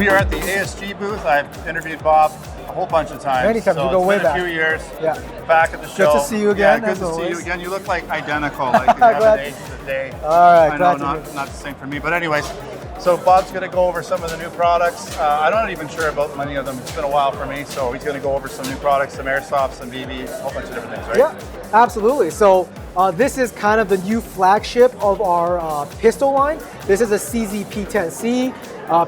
We are at the ASG booth. I've interviewed Bob a whole bunch of times. Many times, so we go way back. A few years. Yeah. Back at the show. Good to see you again. Yeah, good to see you again. You look like identical, like you haven't aged a day. All right, I know, not the same for me, but anyways. So Bob's going to go over some of the new products. I'm not even sure about many of them. It's been a while for me, so he's going to go over some new products, some Airsoft, some BB, a whole bunch of different things, right? Yeah, absolutely. So this is kind of the new flagship of our pistol line. This is a CZ-P10C.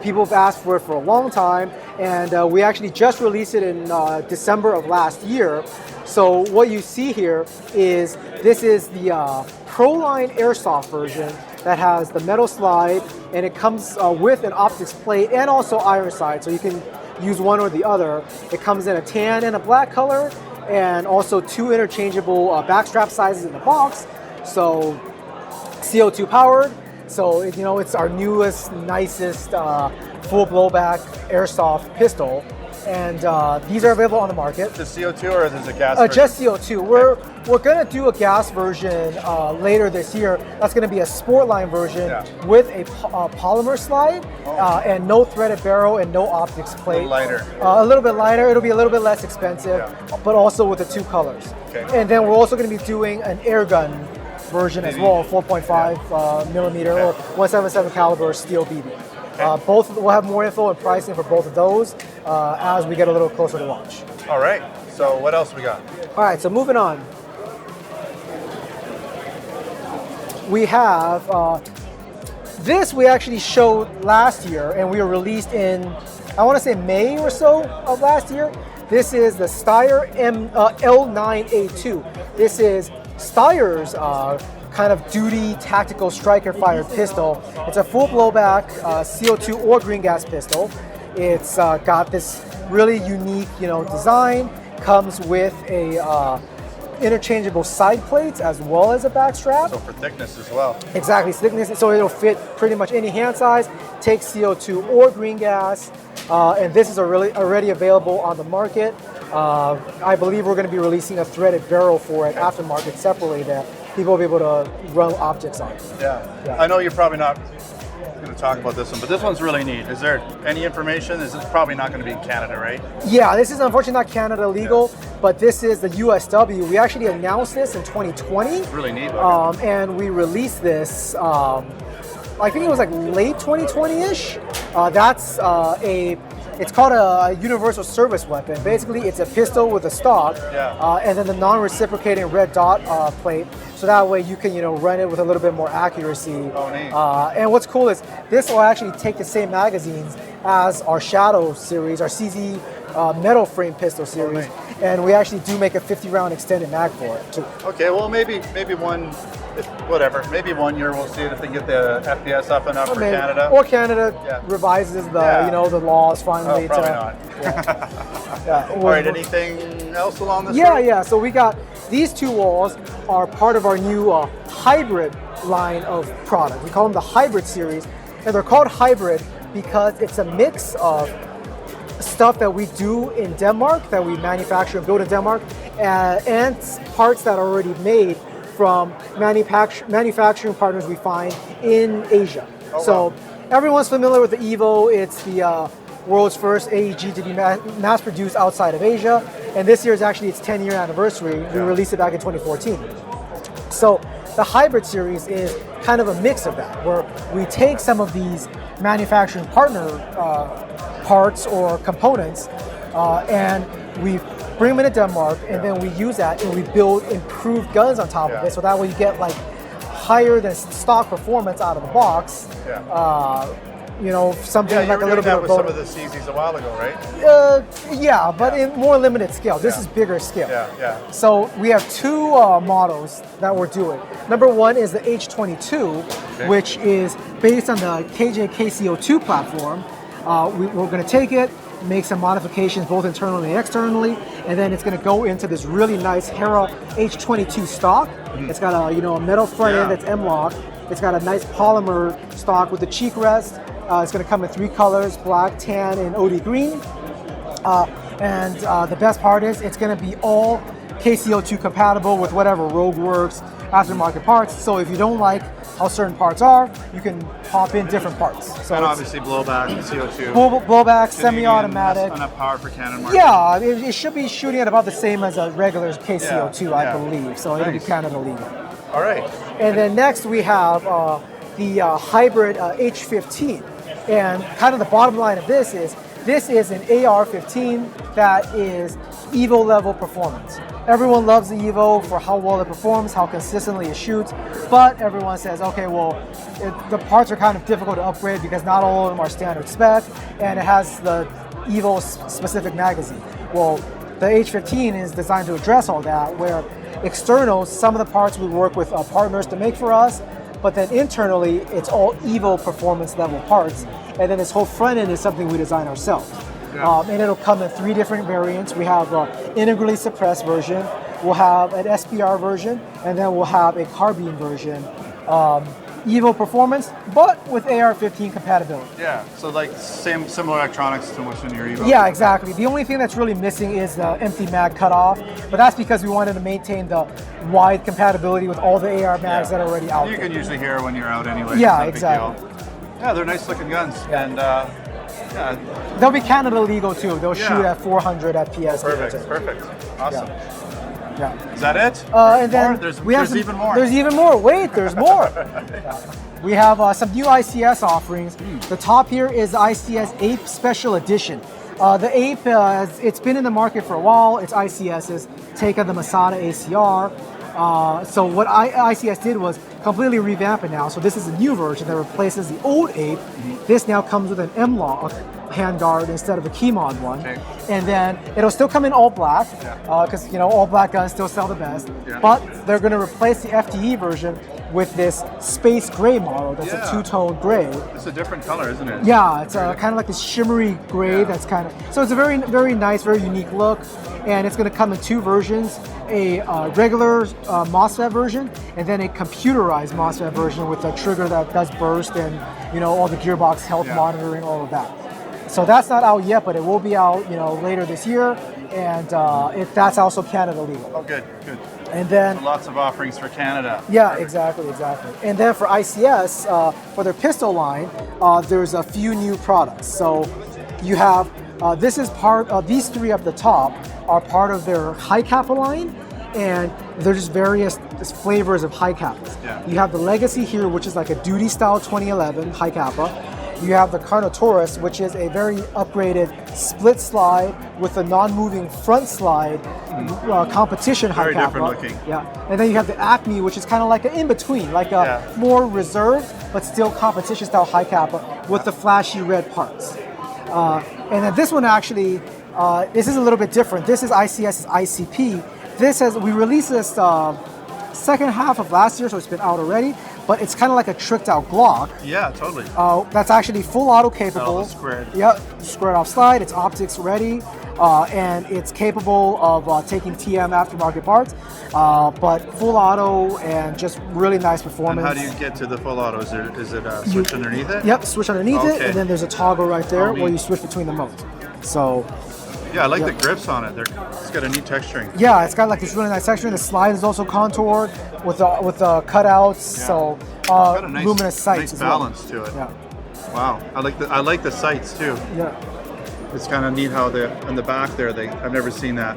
People have asked for it for a long time, and we actually just released it in December of last year. So what you see here is this is the Pro-Line Airsoft version that has the metal slide, and it comes with an optics plate and also iron sight, so you can use one or the other. It comes in a tan and a black color, and also two interchangeable backstrap sizes in the box. So CO2 powered. So it's our newest, nicest full blowback airsoft pistol, and these are available on the market. Just CO2 or is this a gas version? Just CO2. We're gonna do a gas version later this year. That's gonna be a sport line version with a polymer slide and no threaded barrel and no optics plate. A little bit lighter. It'll be a little bit less expensive, but also with the two colors. Okay. And then we're also gonna be doing an air gun version as well, 4.5 millimeter or 177 caliber steel BB. Both we'll have more info and pricing for both of those as we get a little closer to launch. All right. So what else we got? All right. So moving on, we have this. We actually showed last year, and we were released in I want to say May or so of last year. This is the Steyr L9A2. This is Steyr's kind of duty tactical striker fired pistol. It's a full blowback CO2 or green gas pistol. It's got this really unique, design. Comes with a interchangeable side plates as well as a back strap. So for thickness as well. Exactly, thickness. So it'll fit pretty much any hand size. Takes CO2 or green gas, and this is already available on the market. I believe we're going to be releasing a threaded barrel for it aftermarket separately that people will be able to run optics on. Yeah. I know you're probably not going to talk about this one, but this one's really neat. Is there any information? This is probably not going to be in Canada, right? Yeah, this is unfortunately not Canada legal, but this is the USW. We actually announced this in 2020. It's really neat. And we released this, I think it was like late 2020-ish. It's called a universal service weapon. Basically, it's a pistol with a stock, and then the non-reciprocating red dot plate. So that way you can, run it with a little bit more accuracy. Oh, neat. And what's cool is this will actually take the same magazines as our Shadow series, our CZ metal frame pistol series, and we actually do make a 50-round extended mag for it too. Okay, well maybe one. Maybe 1 year we'll see if they get the FPS up enough for Canada. Or Canada revises the the laws finally. Oh, probably not. All right, anything else along this road? Yeah. So we got these two walls are part of our new hybrid line of product. We call them the hybrid series, and they're called hybrid because it's a mix of stuff that we do in Denmark, that we manufacture and build in Denmark, and parts that are already made from manufacturing partners we find in Asia. Everyone's familiar with the Evo. It's the world's first AEG to be mass-produced outside of Asia. And this year is actually its 10-year anniversary. We released it back in 2014. So the hybrid series is kind of a mix of that, where we take some of these manufacturing partner parts or components and we bring them into Denmark, and then we use that and we build improved guns on top of it. So that way you get like higher than stock performance out of the box. Something like a little bit of with some of the CZs a while ago, right? But in more limited scale. This is bigger scale. So we have two models that we're doing. Number one is the H22, which is based on the KJK-CO2 platform. We're going to take it, make some modifications both internally and externally, and then it's going to go into this really nice Hera H22 stock. It's got a metal front end that's M-lock. It's got a nice polymer stock with the cheek rest. It's going to come in 3 colors: black, tan, and OD green. And the best part is it's going to be all KCO2 compatible with whatever Rogue Works, aftermarket parts. So if you don't like how certain parts are, you can pop in different parts. So and obviously blowback, CO2. Blowback, Canadian, semi-automatic. Enough power for Canon market. Yeah, it should be shooting at about the same as a regular KCO2, I yeah. believe. So it'll be Canada legal. All right. And then next we have the hybrid H15. And kind of the bottom line of this is an AR-15 that is Evo level performance. Everyone loves the Evo for how well it performs, how consistently it shoots, but everyone says, okay, well, the parts are kind of difficult to upgrade because not all of them are standard spec, and it has the Evo specific magazine. Well, the H15 is designed to address all that, where external, some of the parts we work with partners to make for us, but then internally, it's all Evo performance level parts, and then this whole front end is something we design ourselves. Yeah. And it'll come in 3 different variants. We have an integrally suppressed version, we'll have an SPR version, and then we'll have a carbine version. Evo performance, but with AR-15 compatibility. Yeah, so like similar electronics to what's in your Evo. Yeah, exactly. The only thing that's really missing is the empty mag cutoff, but that's because we wanted to maintain the wide compatibility with all the AR mags that are already out there. You can usually hear when you're out anyway. Yeah, exactly. Yeah, they're nice looking guns, and yeah. They'll be Canada legal too. They'll shoot at 400 FPS. Perfect. Awesome. Yeah. Is that it? And then there's even more. There's even more. Wait, there's more. We have some new ICS offerings. The top here is ICS Ape Special Edition. The Ape, it's been in the market for a while. It's ICS's take on the Masada ACR. So what ICS did was completely revamp it now. So this is a new version that replaces the old Ape. This now comes with an M-Log handguard instead of a key mod one. Okay. And then it'll still come in all black, because all black guns still sell the best. Yeah. But they're going to replace the FTE version with this space gray model that's a 2-tone gray. It's a different color, isn't it? Yeah, it's kind of like this shimmery gray that's kind of... So it's a very, very nice, very unique look. And it's going to come in 2 versions, a regular MOSFET version, and then a computerized MOSFET version with a trigger that does burst and all the gearbox health monitoring, all of that. So that's not out yet, but it will be out later this year, and that's also Canada legal. Oh, good. And then lots of offerings for Canada. Yeah, exactly. And then for ICS, for their pistol line, there's a few new products. So you have this is part of these 3 up the top are part of their High-Capa line, and there's various flavors of High-Capas. Yeah. You have the Legacy here, which is like a duty style 2011 High-Capa. You have the Carnotaurus, which is a very upgraded split slide with a non-moving front slide competition High-Capa. Very different looking. Yeah, and then you have the ACME, which is kind of like an in-between, like a more reserved but still competition style High-Capa with the flashy red parts. And then this one actually, this is a little bit different. This is ICS's ICP. We released this second half of last year, so it's been out already. But it's kind of like a tricked out Glock. Yeah, totally. That's actually full auto capable. Squared. Yeah, squared off slide. It's optics ready, and it's capable of taking TM aftermarket parts, but full auto and just really nice performance. And how do you get to the full auto? Is it a switch underneath it? Yep, switch underneath it, and then there's a toggle right there where you switch between the modes. So. Yeah, I like the grips on it. It's got a neat texturing. Yeah, it's got like this really nice texturing. The slide is also contoured with the cutouts. Yeah. So got a nice, luminous sights. Nice balance to it. Yeah. Wow, I like the sights too. Yeah. It's kind of neat how in the back there I've never seen that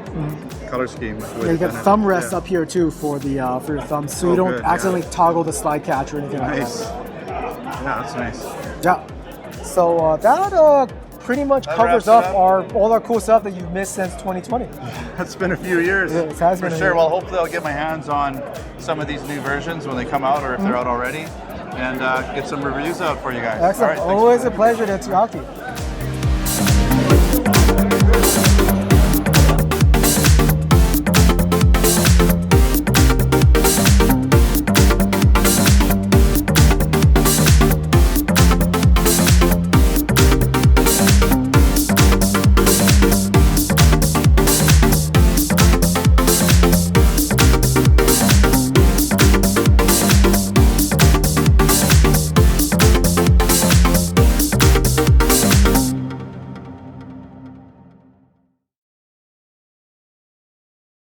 color scheme. You get thumb rests up here too for your thumbs, so you don't accidentally toggle the slide catch or anything like that. Yeah, that's nice. Yeah. So that pretty much covers up all our cool stuff that you've missed since 2020. It's been a few years. It has been for sure. Well, hopefully I'll get my hands on some of these new versions when they come out, or if they're out already, and get some reviews out for you guys. Excellent. All right, always a pleasure to talk to you.